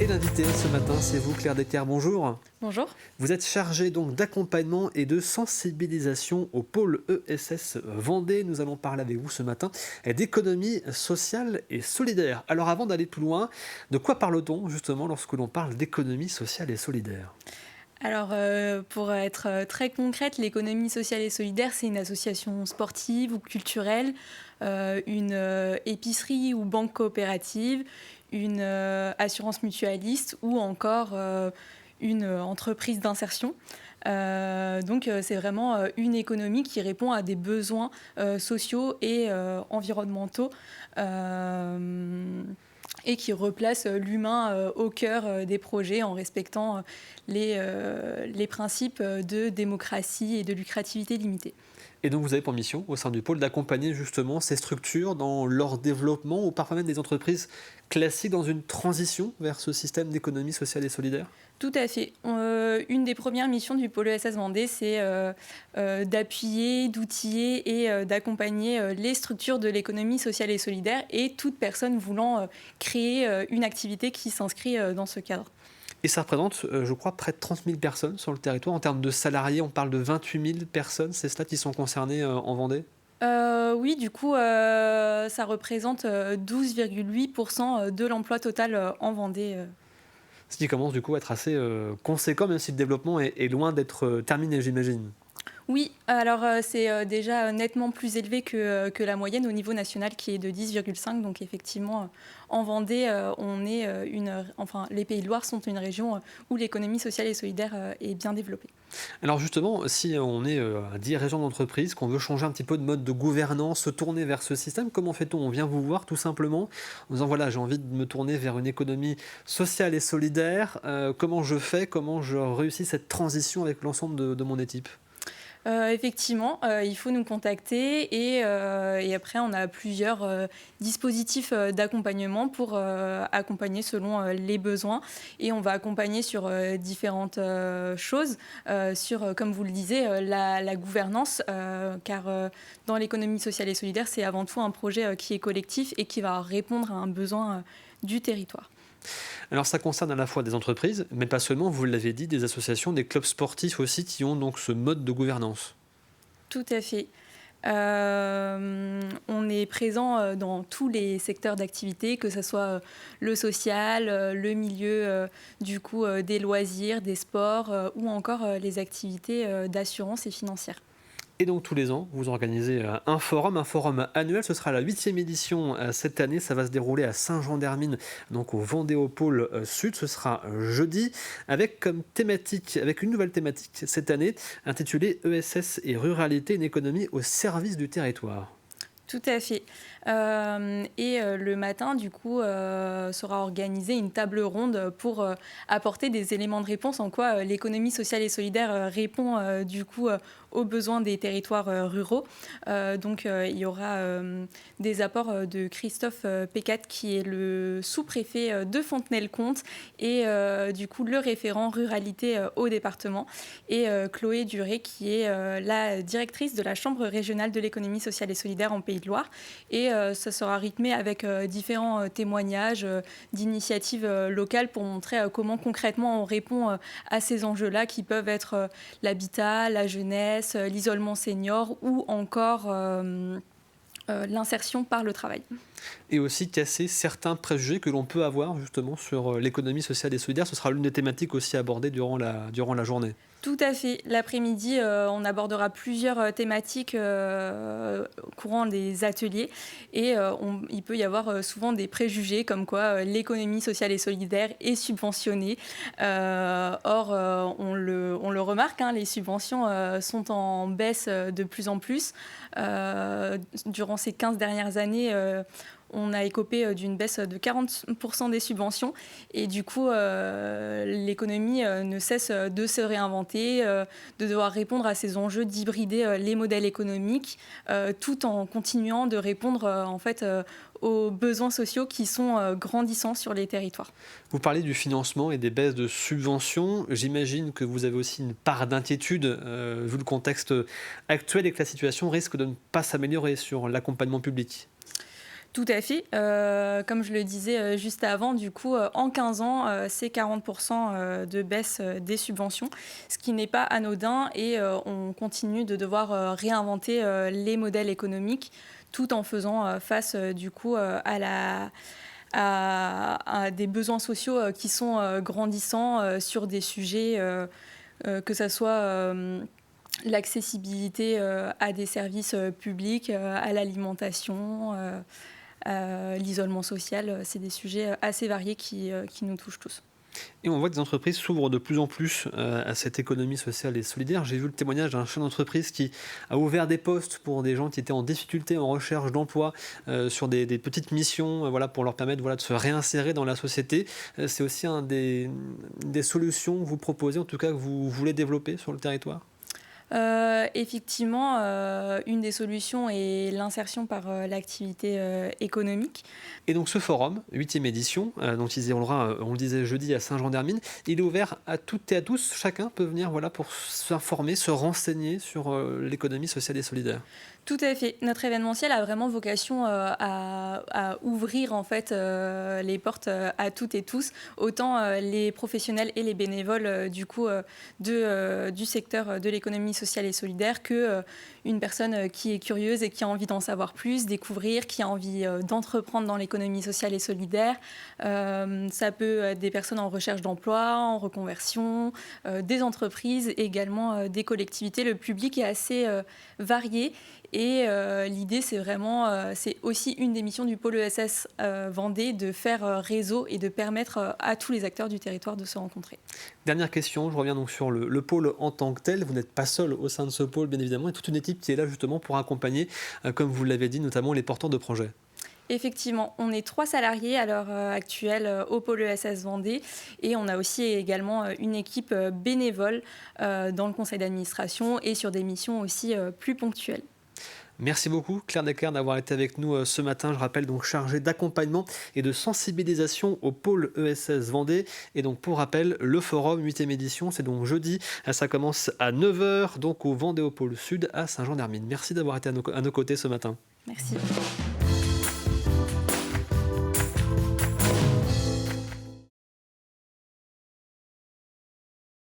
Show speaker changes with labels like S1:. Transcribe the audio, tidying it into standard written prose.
S1: Et l'invité ce matin, c'est vous, Claire Decker, bonjour.
S2: Bonjour.
S1: Vous êtes chargée donc d'accompagnement et de sensibilisation au pôle ESS Vendée. Nous allons parler avec vous ce matin d'économie sociale et solidaire. Alors avant d'aller plus loin, de quoi parle-t-on justement lorsque l'on parle d'économie sociale et solidaire?
S2: Alors, pour être très concrète, l'économie sociale et solidaire, c'est une association sportive ou culturelle, une épicerie ou banque coopérative, une assurance mutualiste ou encore une entreprise d'insertion. Donc, c'est vraiment une économie qui répond à des besoins sociaux et environnementaux. euh, et qui replace l'humain au cœur des projets en respectant les principes de démocratie et de lucrativité limitée.
S1: Et donc vous avez pour mission au sein du pôle d'accompagner justement ces structures dans leur développement ou parfois même des entreprises classiques dans une transition vers ce système d'économie sociale et solidaire?
S2: Tout à fait. Une des premières missions du pôle ESS Vendée, c'est d'appuyer, d'outiller et d'accompagner les structures de l'économie sociale et solidaire et toute personne voulant créer une activité qui s'inscrit dans ce cadre.
S1: Et ça représente, je crois, près de 30 000 personnes sur le territoire. En termes de salariés, on parle de 28 000 personnes, c'est cela qui sont concernées en Vendée?
S2: Oui, du coup, ça représente 12,8% de l'emploi total en Vendée.
S1: Ce qui commence du coup à être assez conséquent, même si le développement est loin d'être terminé, j'imagine.
S2: Oui, alors c'est déjà nettement plus élevé que la moyenne au niveau national qui est de 10,5. Donc effectivement, en Vendée, on est enfin, les Pays de Loire sont une région où l'économie sociale et solidaire est bien développée.
S1: Alors justement, si on est un dirigeant d'entreprise, qu'on veut changer un petit peu de mode de gouvernance, se tourner vers ce système, comment fait-on? On vient vous voir tout simplement en disant voilà, j'ai envie de me tourner vers une économie sociale et solidaire. Comment je fais? Comment je réussis cette transition avec l'ensemble de mon équipe?
S2: Effectivement, il faut nous contacter et après on a plusieurs dispositifs d'accompagnement pour accompagner selon les besoins et on va accompagner sur différentes choses, sur, comme vous le disiez, la gouvernance, car dans l'économie sociale et solidaire, c'est avant tout un projet qui est collectif et qui va répondre à un besoin du territoire.
S1: Alors ça concerne à la fois des entreprises, mais pas seulement, vous l'avez dit, des associations, des clubs sportifs aussi qui ont donc ce mode de gouvernance.
S2: Tout à fait. On est présent dans tous les secteurs d'activité, que ce soit le social, le milieu du coup des loisirs, des sports ou encore les activités d'assurance et financière.
S1: Et donc tous les ans, vous organisez un forum annuel. Ce sera la 8e édition cette année. Ça va se dérouler à Saint-Jean-d'Hermine, donc au Vendéopole Sud. Ce sera jeudi, avec comme thématique, avec une nouvelle thématique cette année, intitulée ESS et ruralité, une économie au service du territoire.
S2: Tout à fait. Le matin, du coup, sera organisée une table ronde pour apporter des éléments de réponse en quoi l'économie sociale et solidaire répond du coup aux besoins des territoires ruraux. Il y aura des apports de Christophe Pécat, qui est le sous-préfet de Fontenay-le-Comte et du coup le référent ruralité au département, et Chloé Duré, qui est la directrice de la Chambre régionale de l'économie sociale et solidaire en Pays de Loire. Et ça sera rythmé avec différents témoignages d'initiatives locales pour montrer comment concrètement on répond à ces enjeux-là qui peuvent être l'habitat, la jeunesse, l'isolement senior ou encore l'insertion par le travail.
S1: Et aussi casser certains préjugés que l'on peut avoir justement sur l'économie sociale et solidaire. Ce sera l'une des thématiques aussi abordées durant la journée.
S2: Tout à fait. L'après-midi, on abordera plusieurs thématiques courant des ateliers et il peut y avoir souvent des préjugés comme quoi l'économie sociale et solidaire est subventionnée. On le remarque, hein, les subventions sont en baisse de plus en plus. Durant ces 15 dernières années, on a écopé d'une baisse de 40% des subventions et du coup l'économie ne cesse de se réinventer, de devoir répondre à ces enjeux, d'hybrider les modèles économiques tout en continuant de répondre aux besoins sociaux qui sont grandissants sur les territoires.
S1: Vous parlez du financement et des baisses de subventions. J'imagine que vous avez aussi une part d'inquiétude vu le contexte actuel et que la situation risque de ne pas s'améliorer sur l'accompagnement public.
S2: Tout à fait. Comme je le disais juste avant, du coup, en 15 ans, c'est 40% de baisse des subventions, ce qui n'est pas anodin et on continue de devoir réinventer les modèles économiques tout en faisant face du coup à des besoins sociaux qui sont grandissants sur des sujets que ce soit l'accessibilité à des services publics, à l'alimentation, l'isolement social. C'est des sujets assez variés qui nous touchent tous.
S1: Et on voit que des entreprises s'ouvrent de plus en plus à cette économie sociale et solidaire. J'ai vu le témoignage d'un chef d'entreprise qui a ouvert des postes pour des gens qui étaient en difficulté, en recherche d'emploi, sur des petites missions, voilà, pour leur permettre, voilà, de se réinsérer dans la société. C'est aussi des solutions que vous proposez, en tout cas que vous voulez développer sur le territoire?
S2: Effectivement, une des solutions est l'insertion par l'activité économique.
S1: Et donc ce forum, 8e édition, donc il se déroulera, on le disait, jeudi à Saint-Jean-d'Hermine, il est ouvert à toutes et à tous. Chacun peut venir, voilà, pour s'informer, se renseigner sur l'économie sociale et solidaire.
S2: Tout à fait. Notre événementiel a vraiment vocation à ouvrir en fait les portes à toutes et tous, autant les professionnels et les bénévoles du coup du secteur de l'économie sociale et solidaire que une personne qui est curieuse et qui a envie d'en savoir plus, découvrir, qui a envie d'entreprendre dans l'économie sociale et solidaire. Ça peut être des personnes en recherche d'emploi, en reconversion, des entreprises, également des collectivités. Le public est assez varié. Et l'idée, c'est vraiment, c'est aussi une des missions du pôle ESS Vendée de faire réseau et de permettre à tous les acteurs du territoire de se rencontrer.
S1: Dernière question, je reviens donc sur le pôle en tant que tel. Vous n'êtes pas seul au sein de ce pôle, bien évidemment, et toute une équipe qui est là justement pour accompagner, comme vous l'avez dit, notamment les porteurs de projets.
S2: Effectivement, on est 3 salariés à l'heure actuelle au pôle ESS Vendée et on a aussi également une équipe bénévole dans le conseil d'administration et sur des missions aussi plus ponctuelles.
S1: Merci beaucoup Claire Decker d'avoir été avec nous ce matin. Je rappelle donc chargée d'accompagnement et de sensibilisation au pôle ESS Vendée. Et donc pour rappel, le forum 8e édition, c'est donc jeudi. Ça commence à 9 h donc au Vendéopôle Sud à Saint-Jean-d'Hermine. Merci d'avoir été à nos côtés ce matin.
S2: Merci.